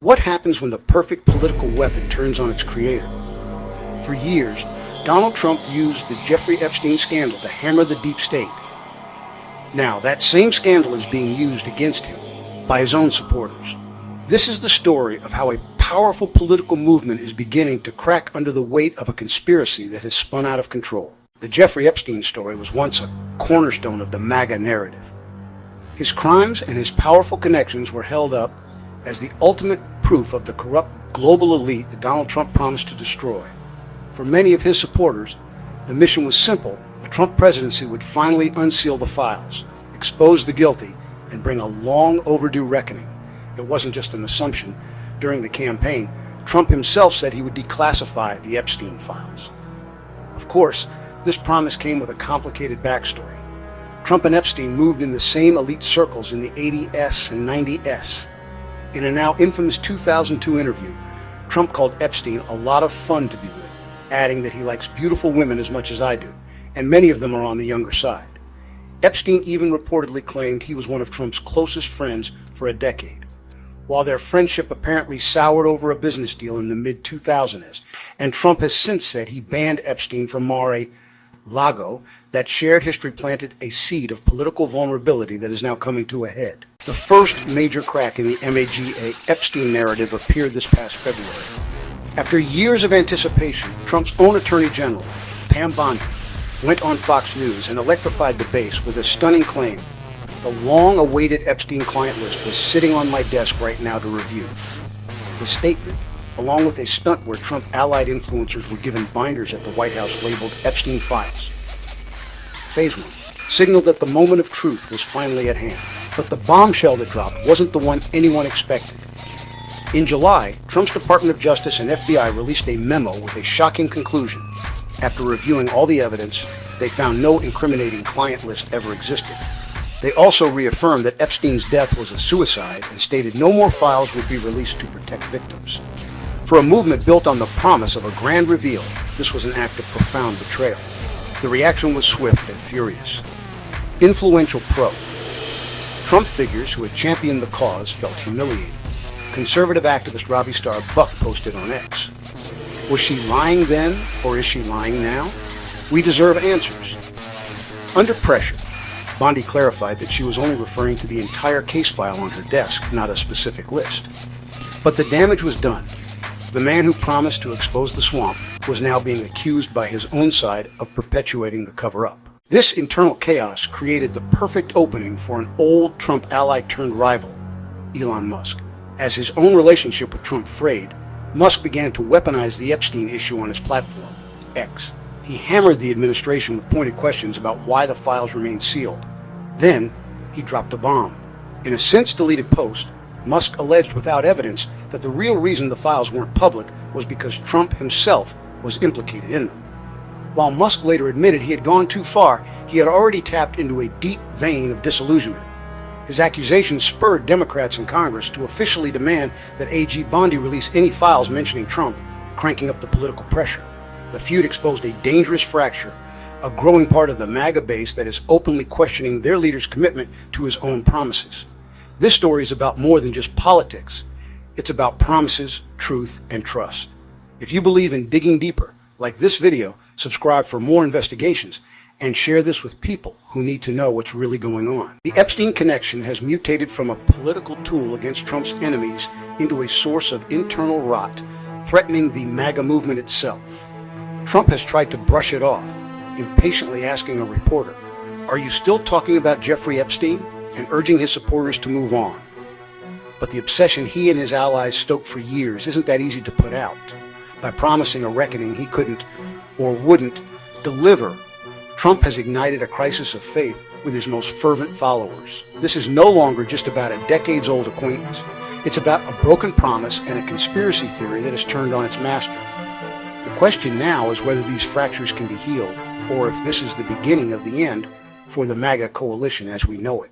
What happens when the perfect political weapon turns on its creator? For years, Donald Trump used the Jeffrey Epstein scandal to hammer the deep state. Now, that same scandal is being used against him by his own supporters. This is the story of how a powerful political movement is beginning to crack under the weight of a conspiracy that has spun out of control. The Jeffrey Epstein story was once a cornerstone of the MAGA narrative. His crimes and his powerful connections were held up as the ultimate proof of the corrupt global elite that Donald Trump promised to destroy. For many of his supporters, the mission was simple. The Trump presidency would finally unseal the files, expose the guilty, and bring a long overdue reckoning. It wasn't just an assumption. During the campaign, Trump himself said he would declassify the Epstein files. Of course, this promise came with a complicated backstory. Trump and Epstein moved in the same elite circles in the 80s and 90s. In a now infamous 2002 interview, Trump called Epstein a lot of fun to be with, adding that he likes beautiful women as much as I do, and many of them are on the younger side. Epstein even reportedly claimed he was one of Trump's closest friends for a decade. While their friendship apparently soured over a business deal in the mid-2000s, and Trump has since said he banned Epstein from Mar-a-Lago, that shared history planted a seed of political vulnerability that is now coming to a head. The first major crack in the MAGA Epstein narrative appeared this past February. After years of anticipation, Trump's own Attorney General, Pam Bondi, went on Fox News and electrified the base with a stunning claim. The long-awaited Epstein client list was sitting on my desk right now to review. The statement, along with a stunt where Trump-allied influencers were given binders at the White House labeled Epstein Files. Phase 1 signaled that the moment of truth was finally at hand. But the bombshell that dropped wasn't the one anyone expected. In July, Trump's Department of Justice and FBI released a memo with a shocking conclusion. After reviewing all the evidence, they found no incriminating client list ever existed. They also reaffirmed that Epstein's death was a suicide and stated no more files would be released to protect victims. For a movement built on the promise of a grand reveal, this was an act of profound betrayal. The reaction was swift and furious. Influential pro. Trump figures who had championed the cause felt humiliated. Conservative activist Ravi Star Buck posted on X. Was she lying then, or is she lying now? We deserve answers. Under pressure, Bondi clarified that she was only referring to the entire case file on her desk, not a specific list. But the damage was done. The man who promised to expose the swamp was now being accused by his own side of perpetuating the cover-up. This internal chaos created the perfect opening for an old Trump ally turned rival, Elon Musk. As his own relationship with Trump frayed, Musk began to weaponize the Epstein issue on his platform, X. He hammered the administration with pointed questions about why the files remained sealed. Then, he dropped a bomb. In a since-deleted post, Musk alleged without evidence that the real reason the files weren't public was because Trump himself was implicated in them. While Musk later admitted he had gone too far, he had already tapped into a deep vein of disillusionment. His accusations spurred Democrats in Congress to officially demand that AG Bondi release any files mentioning Trump, cranking up the political pressure. The feud exposed a dangerous fracture, a growing part of the MAGA base that is openly questioning their leader's commitment to his own promises. This story is about more than just politics. It's about promises, truth, and trust. If you believe in digging deeper, like this video, subscribe for more investigations, and share this with people who need to know what's really going on. The Epstein connection has mutated from a political tool against Trump's enemies into a source of internal rot, threatening the MAGA movement itself. Trump has tried to brush it off, impatiently asking a reporter, "Are you still talking about Jeffrey Epstein?" and urging his supporters to move on. But the obsession he and his allies stoked for years isn't that easy to put out. By promising a reckoning he couldn't or wouldn't deliver, Trump has ignited a crisis of faith with his most fervent followers. This is no longer just about a decades-old acquaintance. It's about a broken promise and a conspiracy theory that has turned on its master. The question now is whether these fractures can be healed, or if this is the beginning of the end for the MAGA coalition as we know it.